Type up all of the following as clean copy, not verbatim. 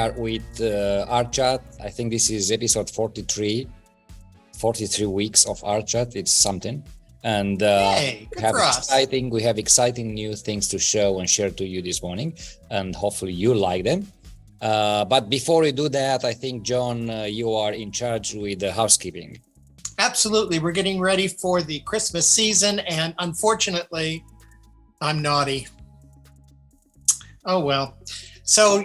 are with Art Chat. I think this is episode 43 weeks of Art Chat. It's something. And we have exciting new things to show and share to you this morning, and hopefully you like them. But before we do that, I think, John, you are in charge with the housekeeping. Absolutely. We're getting ready for the Christmas season, and unfortunately, I'm naughty. Oh, well. So,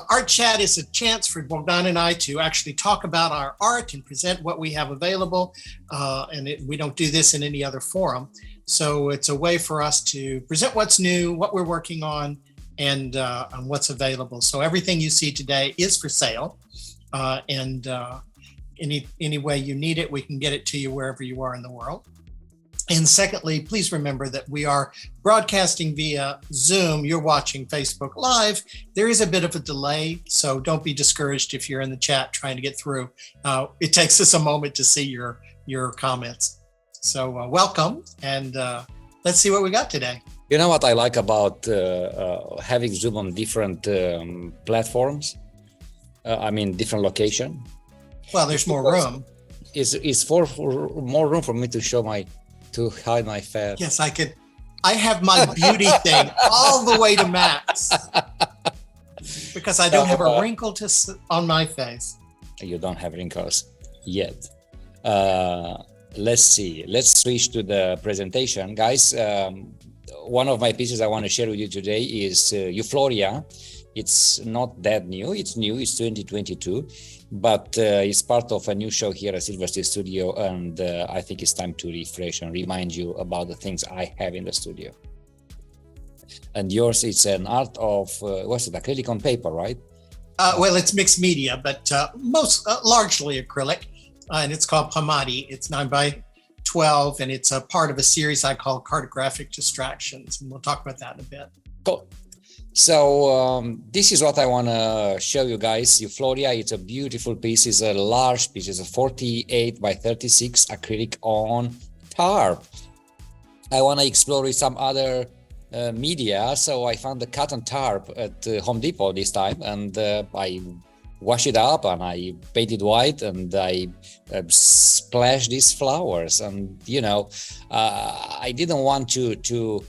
Art Chat is a chance for Bogdan and I to actually talk about our art and present what we have available. We don't do this in any other forum. So it's a way for us to present what's new, what we're working on, and what's available. So everything you see today is for sale. Any way you need it, we can get it to you wherever you are in the world. And secondly, please remember that we are broadcasting via Zoom. You're watching Facebook Live. There is a bit of a delay, so don't be discouraged if you're in the chat trying to get through. It takes us a moment to see your comments. So welcome, and let's see what we got today. You know what I like about having Zoom on different platforms? Different location. Well, there's more room. Is for more room for me to hide my face. Yes, I have my beauty thing all the way to max because I don't have a wrinkle on my face. You don't have wrinkles yet. Let's see. Let's switch to the presentation, guys. One of my pieces I want to share with you today is Euphoria. It's not that new. It's new. It's 2022. But it's part of a new show here at Silver Steel Studio, and I think it's time to refresh and remind you about the things I have in the studio. And yours, it's an art of, what's it, acrylic on paper, right? Well, it's mixed media, but largely acrylic, and it's called Hamadi. It's 9x12, and it's a part of a series I call Cartographic Distractions, and we'll talk about that in a bit. Cool. So this is what I want to show you guys. Euphoria, it's a beautiful piece. It's a large piece. It's a 48x36 acrylic on tarp. I want to explore with some other media. So I found the cotton tarp at Home Depot this time, and I washed it up and I painted white, and I splashed these flowers. And I didn't want to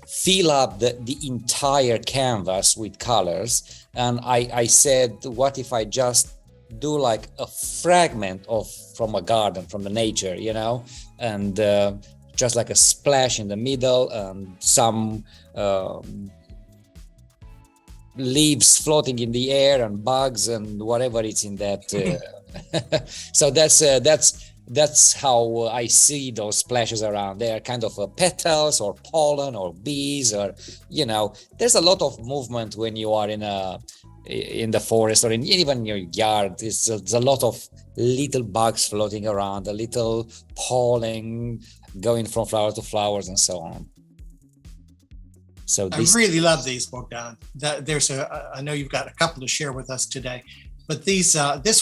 fill up the entire canvas with colors, and I said, what if I just do like a fragment from a garden, from the nature, and just like a splash in the middle, and some leaves floating in the air and bugs and whatever it's in that. So that's how I see those splashes around. They are kind of petals or pollen or bees, or there's a lot of movement when you are in the forest or even in your yard. It's a lot of little bugs floating around, a little pollen going from flower to flowers and so on. So I really love these, Bogdan. I know you've got a couple to share with us today, but this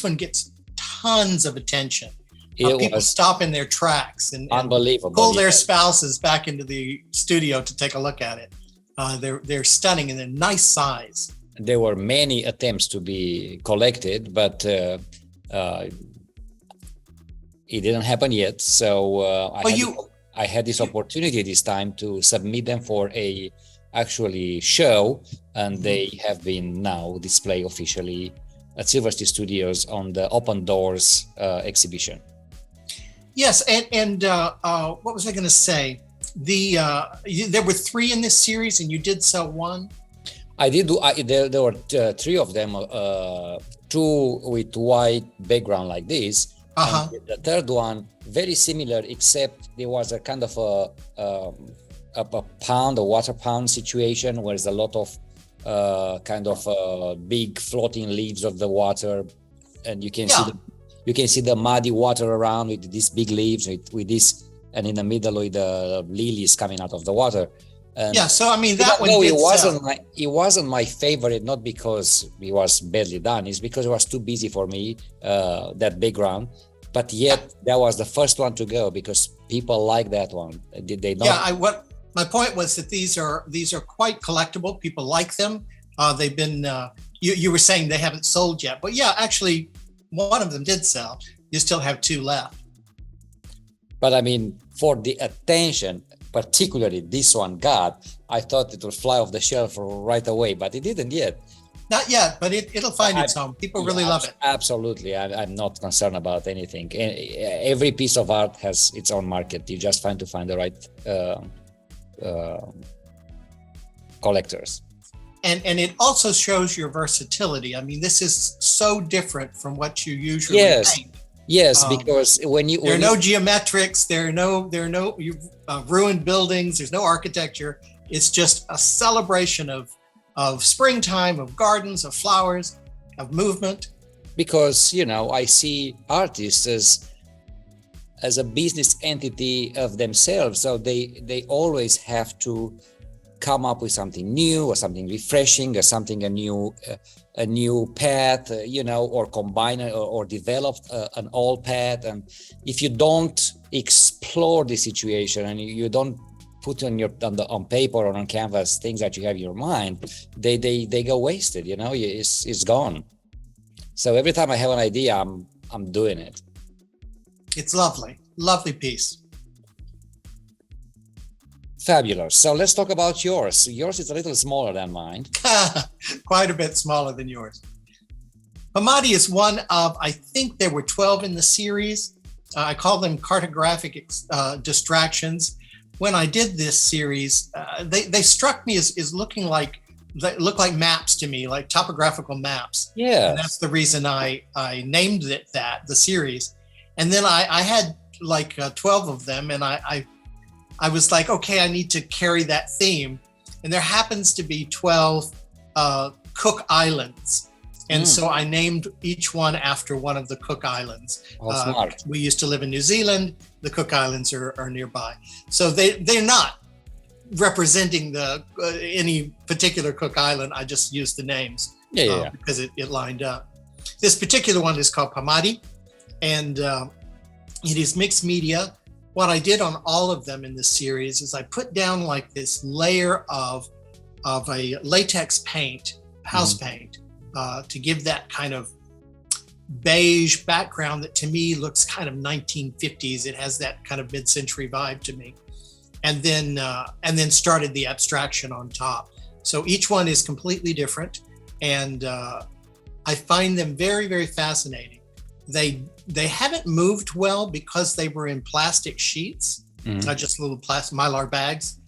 one gets tons of attention. People stop in their tracks and unbelievable. Pull their spouses back into the studio to take a look at it. They're stunning and they're nice size. There were many attempts to be collected, but it didn't happen yet. So I had this opportunity this time to submit them for a actually show, and they have been now displayed officially at Silver Steel Studios on the Open Doors exhibition. Yes, and what was I going to say? There were 3 in this series, and you did sell 1. I did. There were 3 of them. 2 with white background like this. And the third one very similar, except there was a kind of a water pound situation, where there's a lot of big floating leaves of the water, and you can see the muddy water around with these big leaves with this, and in the middle with the lilies coming out of the water. And so that one. No, it wasn't my favorite, not because it was badly done. It's because it was too busy for me, that background. But yet that was the first one to go because people like that one. Did they not? Yeah, my point was that these are quite collectible. People like them. They've been you were saying they haven't sold yet, but yeah, actually, one of them did sell. You still have 2 left. But I mean, for the attention, particularly this one got, I thought it would fly off the shelf right away, but it didn't yet. Not yet, but it'll find its home. People really love it. Absolutely. I'm not concerned about anything. Every piece of art has its own market. You just find the right collectors. And it also shows your versatility. I mean, this is so different from what you usually paint. Yes, because there are no geometrics, there are no ruined buildings, there's no architecture. It's just a celebration of springtime, of gardens, of flowers, of movement. Because I see artists as a business entity of themselves, so they always have to come up with something new or something refreshing or something a new path, or combine or develop an old path. And if you don't explore the situation and you don't put on paper or on canvas things that you have in your mind, they go wasted. It's gone. So every time I have an idea, I'm doing it. It's lovely piece. Fabulous. So let's talk about yours. Yours is a little smaller than mine. Quite a bit smaller than yours. Hamadi is one of, I think there were 12 in the series. I call them cartographic distractions. When I did this series, they struck me as looking like maps to me, like topographical maps. Yeah. And that's the reason I named it the series. And then I had like 12 of them, and I was like, okay, I need to carry that theme. And there happens to be 12 Cook Islands. And so I named each one after one of the Cook Islands. Smart. We used to live in New Zealand. The Cook Islands are nearby. So they're not representing any particular Cook Island. I just used the names because it lined up. This particular one is called Hamadi, and it is mixed media. What I did on all of them in this series is I put down like this layer of a latex paint, house paint, to give that kind of beige background that to me looks kind of 1950s. It has that kind of mid-century vibe to me. And then started the abstraction on top. So each one is completely different, and I find them very, very fascinating. They haven't moved well because they were in plastic sheets, not just little plastic Mylar bags.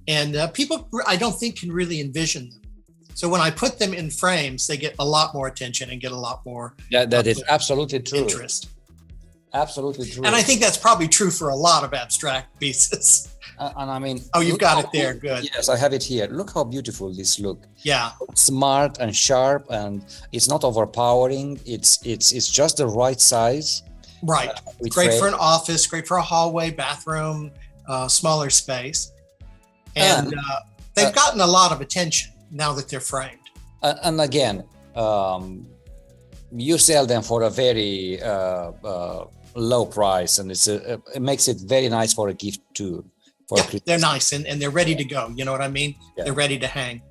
And people, I don't think, can really envision them. So when I put them in frames, they get a lot more attention and get a lot more that is absolutely true. Interest. Absolutely true. And I think that's probably true for a lot of abstract pieces. And I mean, you've got it there. Good. Yes, I have it here. Look how beautiful this look. Yeah. Smart and sharp, and it's not overpowering. It's just the right size. Right. Great for an office, great for a hallway, bathroom, smaller space. And they've gotten a lot of attention now that they're framed. And again, you sell them for a very low price, and it makes it very nice for a gift too. They're nice and they're ready to go. You know what I mean? Yeah. They're ready to hang.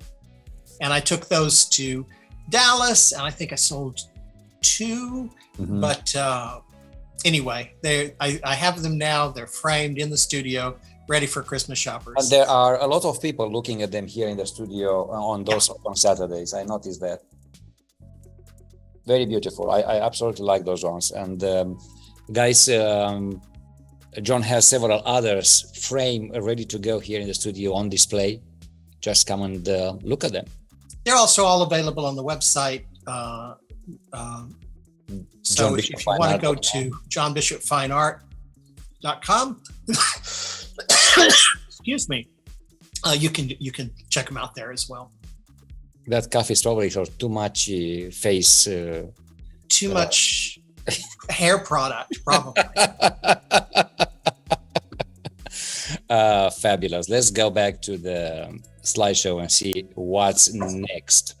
And I took those to Dallas, and I think I sold 2. But anyway, I have them now. They're framed in the studio, ready for Christmas shoppers. And there are a lot of people looking at them here in the studio on Saturdays. I noticed that. Very beautiful. I absolutely like those ones. And guys, John has several others framed ready to go here in the studio on display. Just come and look at them. They're also all available on the website. So if you want to go to johnbishopfineart.com, excuse me, you can check them out there as well. That coffee strawberry or too much face. Too much hair product, probably. Fabulous. Let's go back to the slideshow and see what's next.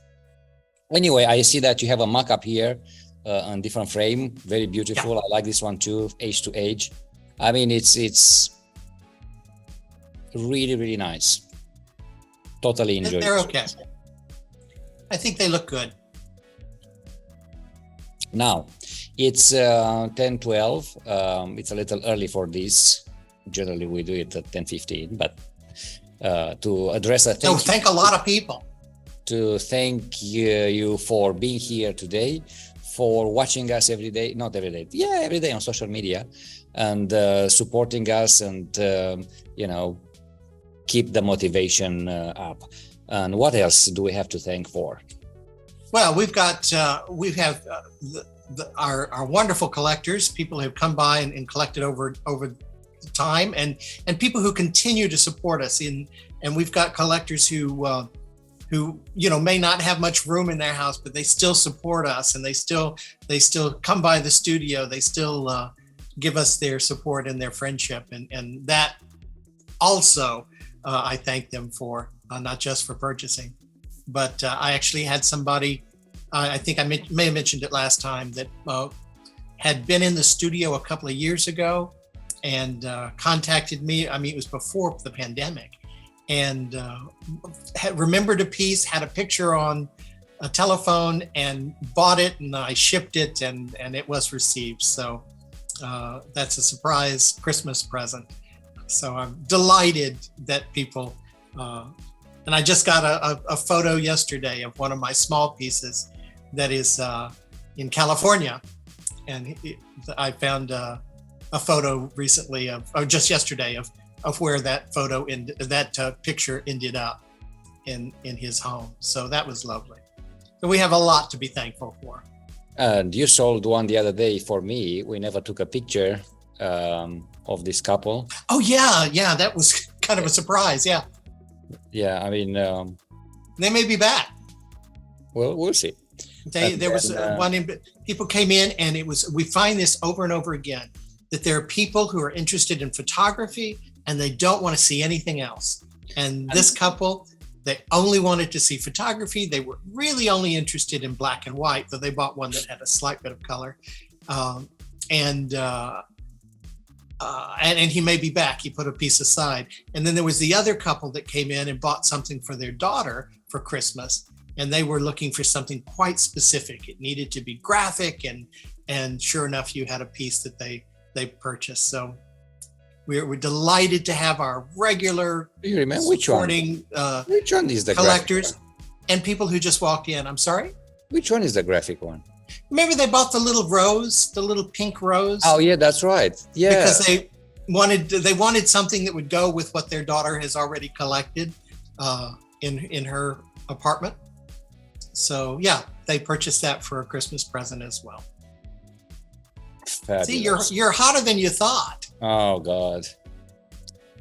Anyway, I see that you have a mock-up here on different frame. Very beautiful. Yeah. I like this one too, age to age. I mean, it's really, really nice. Totally enjoy it. They're okay. I think they look good. Now, it's 10:12. It's a little early for this. Generally, we do it at 10:15, but to address a thank a lot of people. To thank you for being here today, for watching us every day, not every day, yeah, every day on social media, and supporting us, and keep the motivation up. And what else do we have to thank for? Well, we have our wonderful collectors, people who have come by and collected over time, and people who continue to support us and we've got collectors who may not have much room in their house, but they still support us, and they still come by the studio. They still give us their support and their friendship, and that also I thank them for, not just for purchasing, but I actually had somebody, I think I may have mentioned it last time, that had been in the studio a couple of years ago and contacted me. I mean, it was before the pandemic, and had remembered a piece, had a picture on a telephone, and bought it, and I shipped it, and it was received. So that's a surprise Christmas present. So I'm delighted that people, and I just got a photo yesterday of one of my small pieces that is in California, and I found a photo recently just yesterday of where that picture ended up in his home. So that was lovely. So we have a lot to be thankful for. And you sold one the other day for me. We never took a picture of this couple. Oh yeah, that was kind of a surprise. Yeah, I mean, they may be back. Well, we'll see. There was people came in, and we find this over and over again, that there are people who are interested in photography and they don't want to see anything else. And this couple, they only wanted to see photography. They were really only interested in black and white, though they bought one that had a slight bit of color. And he may be back. He put a piece aside. And then there was the other couple that came in and bought something for their daughter for Christmas. And they were looking for something quite specific. It needed to be graphic, and sure enough, you had a piece that they purchased. So we're delighted to have our regular supporting which one is the collectors and people who just walked in. I'm sorry? Which one is the graphic one? Maybe they bought the little rose, the little pink rose. Oh yeah, that's right. Yeah. Because they wanted something that would go with what their daughter has already collected in her apartment. So yeah, they purchased that for a Christmas present as well. Fabulous. See, you're hotter than you thought. Oh God.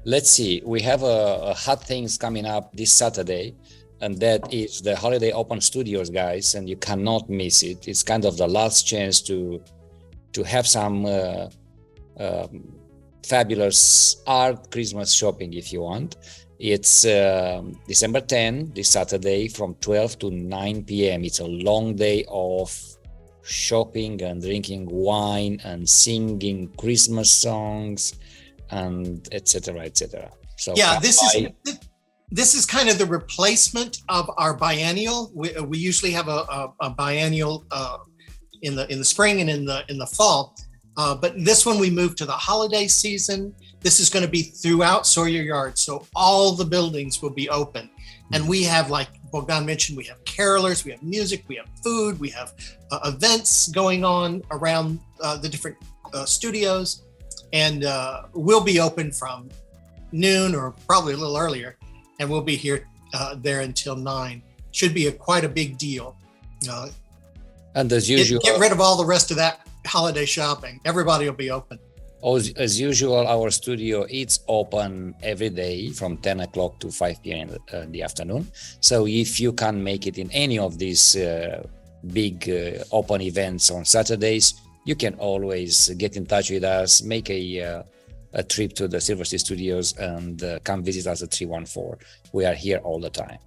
Let's see. We have a hot things coming up this Saturday, and that is the Holiday Open Studios, guys, and you cannot miss it. It's kind of the last chance to have some fabulous art Christmas shopping if you want. It's December 10, this Saturday, from 12 to 9 p.m. It's a long day of shopping and drinking wine and singing Christmas songs and etc. So yeah, this is kind of the replacement of our biennial. We usually have a biennial in the spring and in the fall, but this one we moved to the holiday season. This is going to be throughout Sawyer Yard, so all the buildings will be open, and we have, like Bogdan mentioned, we have carolers, we have music, we have food, we have events going on around the different studios, and we'll be open from noon or probably a little earlier, and we'll be here there until 9. Should be quite a big deal. And as usual, get rid of all the rest of that holiday shopping. Everybody will be open. As usual, our studio is open every day from 10 o'clock to 5 p.m. in the afternoon. So if you can't make it in any of these big open events on Saturdays, you can always get in touch with us, make a trip to the Silver Sea Studios, and come visit us at 314. We are here all the time.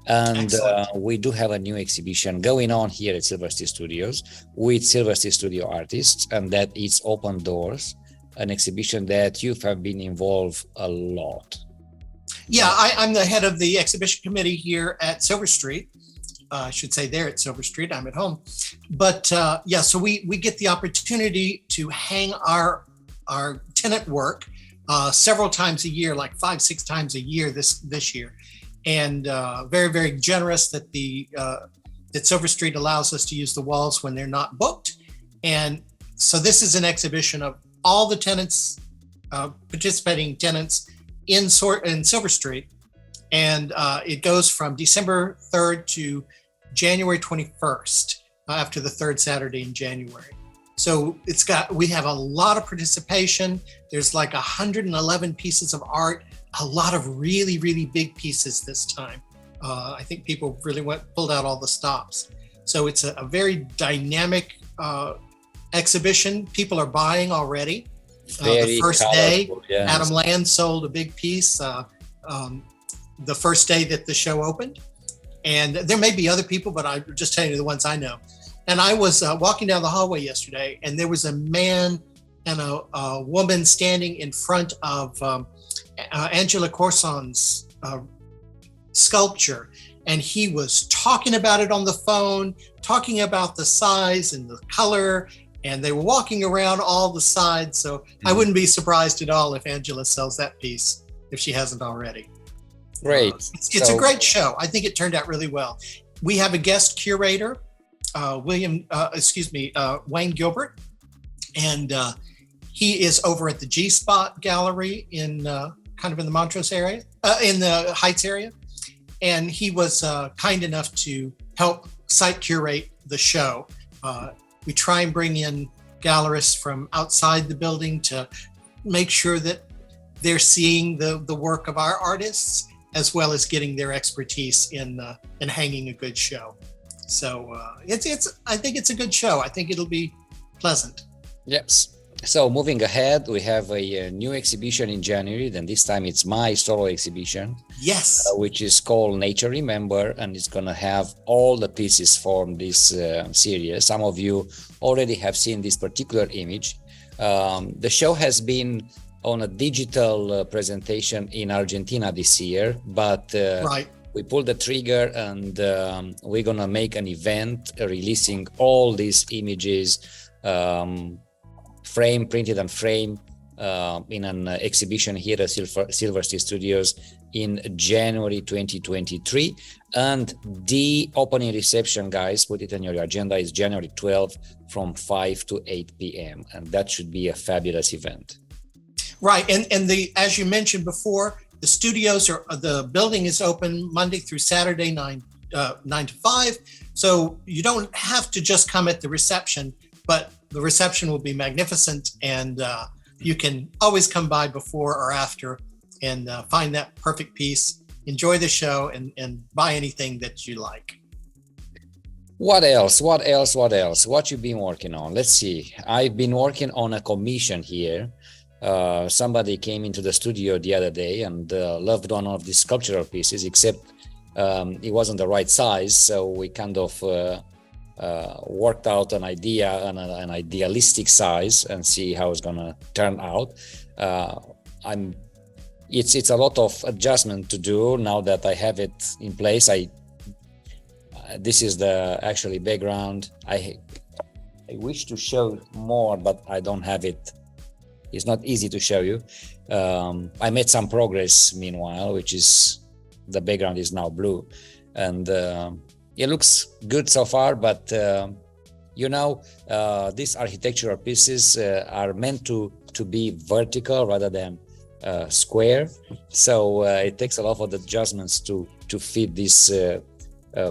And we do have a new exhibition going on here at Silver Sea Studios with Silver Sea Studio artists, and that is Open Doors, an exhibition that you have been involved a lot. Yeah, I'm the head of the exhibition committee here at Silver Street, I should say there at Silver Street. I'm at home. But yeah, so we get the opportunity to hang our tenant work several times a year, like 5-6 times a year this year. And very, very generous that that Silver Street allows us to use the walls when they're not booked. And so this is an exhibition of all the tenants, participating tenants in Silver Street. And it goes from December 3rd to January 21st, after the third Saturday in January. So we have a lot of participation. There's like 111 pieces of art, a lot of really, really big pieces this time. I think people really pulled out all the stops. So it's a very dynamic exhibition. People are buying already. The first day, yes. Adam Land sold a big piece the first day that the show opened. And there may be other people, but I'm just telling you the ones I know. And I was walking down the hallway yesterday, and there was a man and a woman standing in front of Angela Corson's sculpture. And he was talking about it on the phone, talking about the size and the color, and they were walking around all the sides. So I wouldn't be surprised at all if Angela sells that piece, if she hasn't already. Great. It's a great show. I think it turned out really well. We have a guest curator, Wayne Gilbert, and he is over at the G-Spot Gallery in kind of in the Montrose area, in the Heights area. And he was kind enough to help site curate the show. We try and bring in gallerists from outside the building to make sure that they're seeing the work of our artists, as well as getting their expertise in hanging a good show. So I think it's a good show. I think it'll be pleasant. Yes. So moving ahead, we have a new exhibition in January. Then this time it's my solo exhibition. Yes. Which is called Nature Remember, and it's going to have all the pieces from this series. Some of you already have seen this particular image. The show has been on a digital presentation in Argentina this year, but right. We pulled the trigger, and we're going to make an event releasing all these images, printed and framed in an exhibition here at Silver Street Studios in January 2023. And the opening reception, guys, put it on your agenda, is January 12th from 5 to 8 p.m. And that should be a fabulous event. Right. And as you mentioned before, the building is open Monday through Saturday, 9 to 5. So you don't have to just come at the reception, but the reception will be magnificent, and you can always come by before or after and find that perfect piece, enjoy the show, and buy anything that you like. What else? What you been working on? Let's see. I've been working on a commission here. Somebody came into the studio the other day and loved one of these sculptural pieces, except it wasn't the right size. So we kind of worked out an idea and an idealistic size and see how it's gonna turn out. It's a lot of adjustment to do now that I have it in place. This is the actually background. I wish to show more, but I don't have it. It's not easy to show you. I made some progress meanwhile, which is the background is now blue, and it looks good so far. But these architectural pieces are meant to be vertical rather than square. So it takes a lot of adjustments to fit these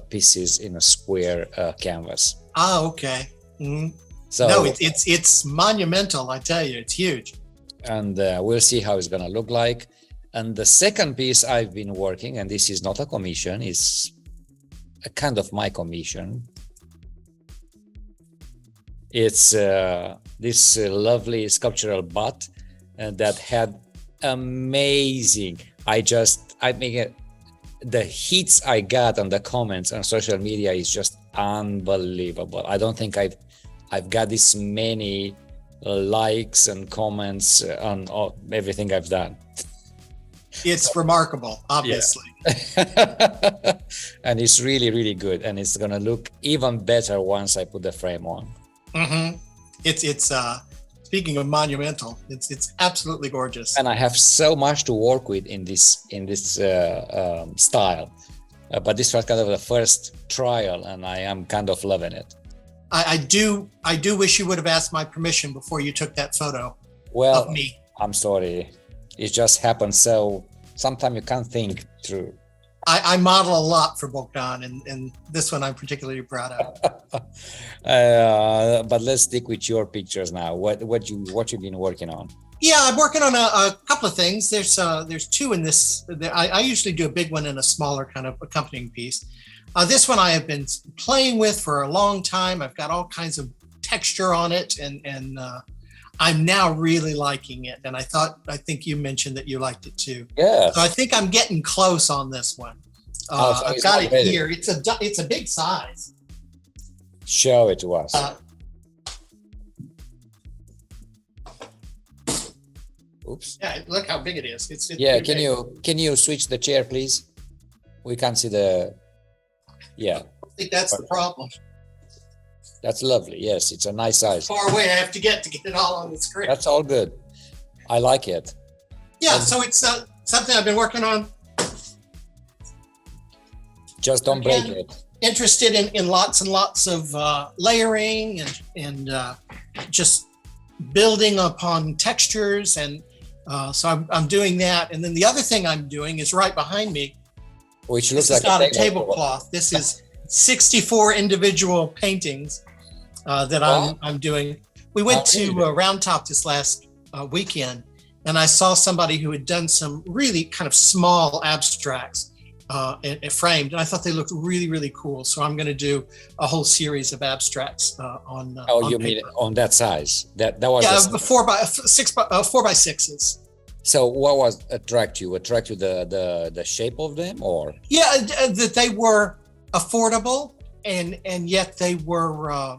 pieces in a square canvas. Okay. Mm-hmm. So no, it's monumental. I tell you, it's huge. And we'll see how it's gonna look like. And the second piece I've been working, and this is not a commission, it's a kind of my commission. It's this lovely sculptural butt that had amazing. The hits I got on the comments on social media is just unbelievable. I don't think I've got this many likes and comments on everything I've done. It's remarkable, obviously. And it's really, really good. And it's going to look even better once I put the frame on. Mm-hmm. It's speaking of monumental, it's absolutely gorgeous. And I have so much to work with in this style. But this was kind of the first trial, and I am kind of loving it. I do wish you would have asked my permission before you took that photo of me. I'm sorry. It just happened. So sometimes you can't think through. I model a lot for Bogdan, and this one I'm particularly proud of. But let's stick with your pictures now. What you've been working on? Yeah, I'm working on a couple of things. There's two in this. I usually do a big one and a smaller kind of accompanying piece. This one I have been playing with for a long time. I've got all kinds of texture on it, and I'm now really liking it. And I think you mentioned that you liked it too. Yeah. So I think I'm getting close on this one. So I've got it ready. Here. It's a big size. Show it to us. Oops. Yeah, look how big it is. It's yeah. Can you switch the chair, please? We can't see the. Yeah. I think that's the problem. That's lovely. Yes, it's a nice size. Far away I have to get it all on the screen. That's all good. I like it. Yeah, so it's something I've been working on. Just don't break it. Interested in lots and lots of layering and just building upon textures, and so I'm doing that. And then the other thing I'm doing is right behind me. Which looks this like is not a tablecloth. This is 64 individual paintings that I'm doing. We went to Round Top this last weekend, and I saw somebody who had done some really kind of small abstracts framed, and I thought they looked really, really cool. So I'm going to do a whole series of abstracts on. You mean on that size? That was 4x6s. So what was attract you? Attract you the shape of them, or? Yeah, that they were affordable, and yet they were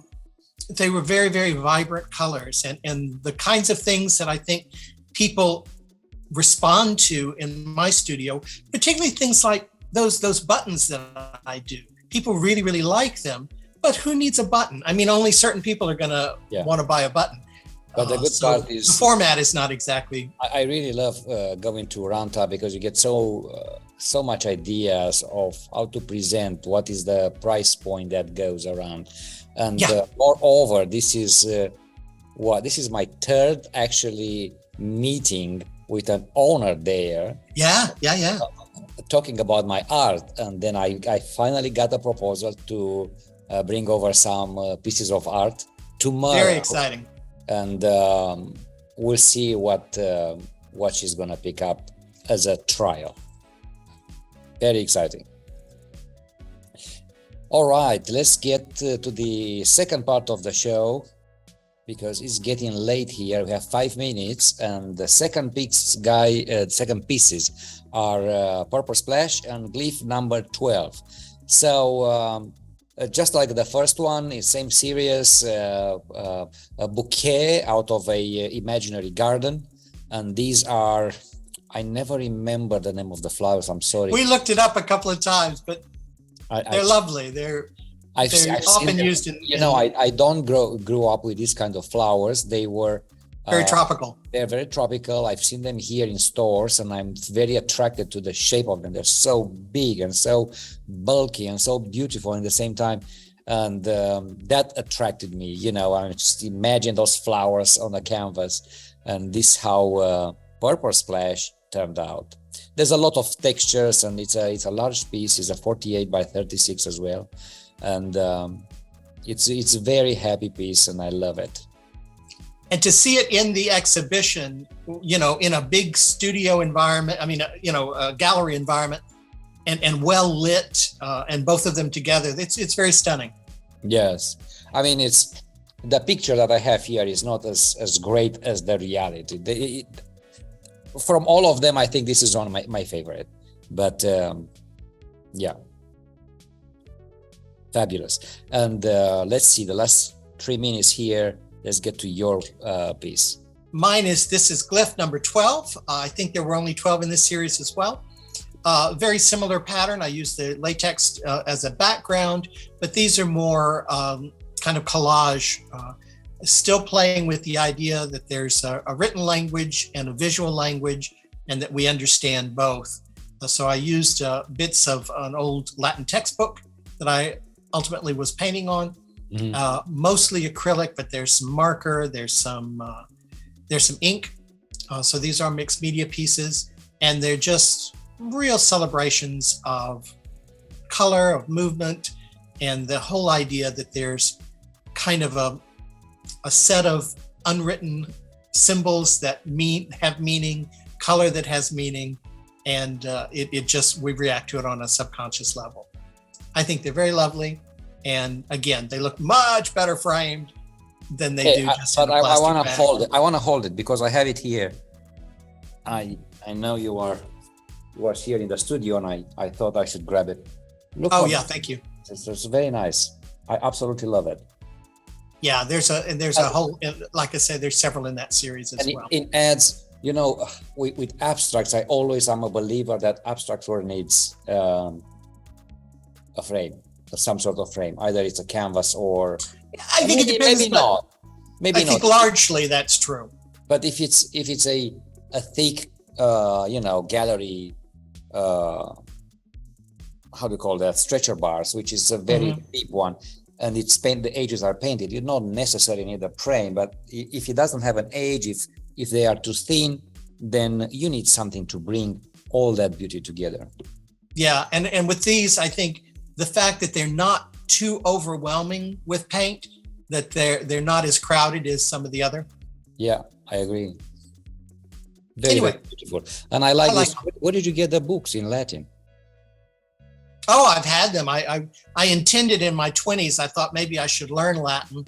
very, very vibrant colors, and the kinds of things that I think people respond to in my studio, particularly things like those buttons that I do. People really, really like them, but who needs a button? I mean, only certain people are going to want to buy a button. But the good part is the format is not exactly. I really love going to Round Top because you get so much ideas of how to present, what is the price point that goes around, and moreover, this is my third actually meeting with an owner there. Yeah. Talking about my art, and then I finally got a proposal to bring over some pieces of art tomorrow. Very exciting. And we'll see what she's gonna pick up as a trial. Very exciting. All right, let's get to the second part of the show, because it's getting late here. We have 5 minutes, and the second pieces are Purple Splash and Glyph number 12. So just like the first one, it's same series, a bouquet out of a imaginary garden, and these are, I never remember the name of the flowers. I'm sorry. We looked it up a couple of times, but they're lovely. They're often used in. I don't grew up with these kind of flowers. They were very tropical. They're very tropical. I've seen them here in stores, and I'm very attracted to the shape of them. They're so big and so bulky and so beautiful at the same time. And that attracted me. I just imagine those flowers on the canvas, and this how Purple Splash turned out. There's a lot of textures, and it's a large piece. It's a 48 by 36 as well, and it's a very happy piece, and I love it. And to see it in the exhibition, in a big studio environment, a gallery environment, and well lit, and both of them together, it's very stunning. Yes, it's the picture that I have here is not as great as the reality. From all of them, I think this is one of my favorite. But fabulous. And let's see, the last 3 minutes here. Let's get to your piece. This is glyph number 12. I think there were only 12 in this series as well. Very similar pattern. I use the latex as a background, but these are more kind of collage, still playing with the idea that there's a written language and a visual language, and that we understand both. So I used bits of an old Latin textbook that I ultimately was painting on, mostly acrylic, but there's some marker, there's some ink. So these are mixed media pieces, and they're just real celebrations of color, of movement, and the whole idea that there's kind of a set of unwritten symbols that have meaning, color that has meaning, and we react to it on a subconscious level. I think they're very lovely, and again, they look much better framed than they do just in a plastic I want to bag. hold it. I want to hold it because I have it here. I know you are here in the studio, and I thought I should grab it. Look, Thank you. It's very nice. I absolutely love it. Yeah, there's a whole, like I said, there's several in that series as well. It adds, with abstracts, I always am a believer that abstract work needs a frame, some sort of frame. Either it's a canvas or I think it depends. Maybe not. I think largely that's true. But if it's a thick, gallery, how do you call that? Stretcher bars, which is a very deep one, and the edges are painted. You don't necessarily need a frame, but if it doesn't have an edge, if they are too thin, then you need something to bring all that beauty together. Yeah, and with these, I think the fact that they're not too overwhelming with paint, that they're not as crowded as some of the other. Yeah, I agree. Very beautiful. And I like this. Where did you get the books in Latin? Oh, I've had them. I intended in my 20s, I thought maybe I should learn Latin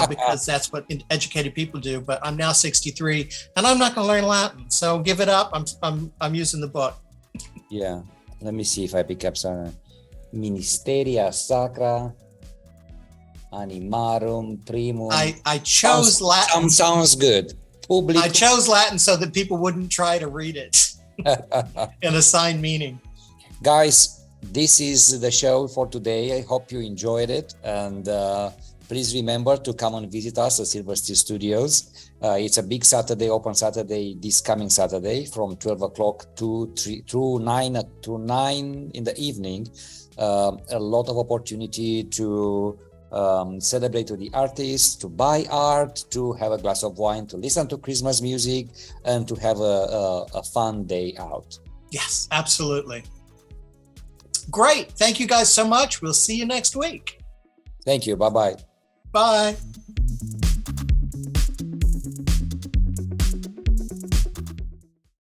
because that's what educated people do. But I'm now 63 and I'm not going to learn Latin. So give it up. I'm using the book. Yeah. Let me see if I pick up some Ministeria Sacra Animarum Primum. I chose Latin. Sounds good. I chose Latin so that people wouldn't try to read it and assign meaning. Guys, this is the show for today. I hope you enjoyed it. And please remember to come and visit us at Silver Steel Studios. It's a big Saturday, open Saturday, this coming Saturday from 12 o'clock to 9 in the evening. A lot of opportunity to celebrate with the artists, to buy art, to have a glass of wine, to listen to Christmas music, and to have a fun day out. Yes, absolutely. Great. Thank you guys so much. We'll see you next week. Thank you. Bye-bye. Bye.